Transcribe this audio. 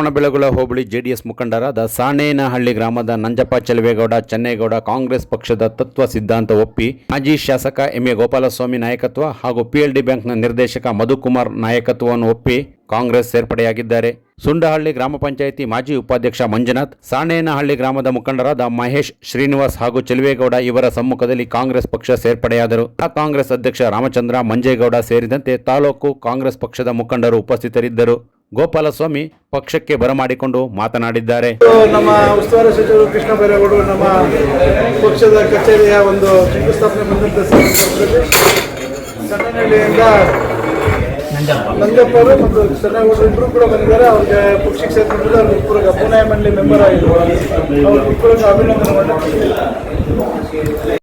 ಶ್ರವಣಬೆಳಗೊಳ ಹೋಬಳಿ JDS ಮುಖಂಡರಾದ ಸಾಣೇನಹಳ್ಳಿ ಗ್ರಾಮದ ನಂಜಪ್ಪ ಚೆಲುವೇಗೌಡ ಚೆನ್ನೇಗೌಡ ಕಾಂಗ್ರೆಸ್ ಪಕ್ಷದ ತತ್ವ ಸಿದ್ಧಾಂತ ಒಪ್ಪಿ ಮಾಜಿ ಶಾಸಕ ಎಂ ಎ ಗೋಪಾಲಸ್ವಾಮಿ ನಾಯಕತ್ವ ಹಾಗೂ ಪಿಎಲ್ಡಿ ಬ್ಯಾಂಕ್ನ ನಿರ್ದೇಶಕ ಮಧುಕುಮಾರ್ ನಾಯಕತ್ವವನ್ನು ಒಪ್ಪಿ ಕಾಂಗ್ರೆಸ್ ಸೇರ್ಪಡೆಯಾಗಿದ್ದಾರೆ. ಸುಂಡಹಳ್ಳಿ ಗ್ರಾಮ ಪಂಚಾಯಿತಿ ಮಾಜಿ ಉಪಾಧ್ಯಕ್ಷ ಮಂಜುನಾಥ್, ಸಾಣೇನಹಳ್ಳಿ ಗ್ರಾಮದ ಮುಖಂಡರಾದ ಮಹೇಶ್, ಶ್ರೀನಿವಾಸ್ ಹಾಗೂ ಚೆಲುವೇಗೌಡ ಇವರ ಸಮ್ಮುಖದಲ್ಲಿ ಕಾಂಗ್ರೆಸ್ ಪಕ್ಷ ಸೇರ್ಪಡೆಯಾದರು. ಕಾಂಗ್ರೆಸ್ ಅಧ್ಯಕ್ಷ ರಾಮಚಂದ್ರ, ಮಂಜೇಗೌಡ ಸೇರಿದಂತೆ ತಾಲೂಕು ಕಾಂಗ್ರೆಸ್ ಪಕ್ಷದ ಮುಖಂಡರು ಉಪಸ್ಥಿತರಿದ್ದರು. ಗೋಪಾಲಸ್ವಾಮಿ ಪಕ್ಷಕ್ಕೆ ಬರಮಾಡಿಕೊಂಡು ಮಾತನಾಡಿದ್ದಾರೆ. ನಮ್ಮ ಉಸ್ತುವಾರಿ ಸಚಿವರು ಕೃಷ್ಣ ಬೈರೇಗೌಡರು ನಮ್ಮ ಪಕ್ಷದ ಕಚೇರಿಯ ಒಂದು ಶಂಕುಸ್ಥಾಪನೆ ಬಂದಂಥ ಸಂದರ್ಭದಲ್ಲಿ ಸಣ್ಣನಹಳ್ಳಿಯಿಂದ ನಂಜಪ್ಪರು ಮತ್ತು ಸಣ್ಣಗೌಡರು ಇಬ್ಬರು ಕೂಡ ಬಂದಿದ್ದಾರೆ. ಅವ್ರಿಗೆ ಪಕ್ಷಕ್ಕೆ ಸೇರ್ಕೊಂಡಿದ್ದು ಅವ್ರ ಇಬ್ಬರಿಗೆ ಪುನಾಯ ಮಂಡಳಿ ಮೆಂಬರ್ ಆಗಿದ್ರು. ಅವ್ರ ಇಬ್ಬರಿಗೆ ಅಭಿನಂದನೆ ಮಾಡಿ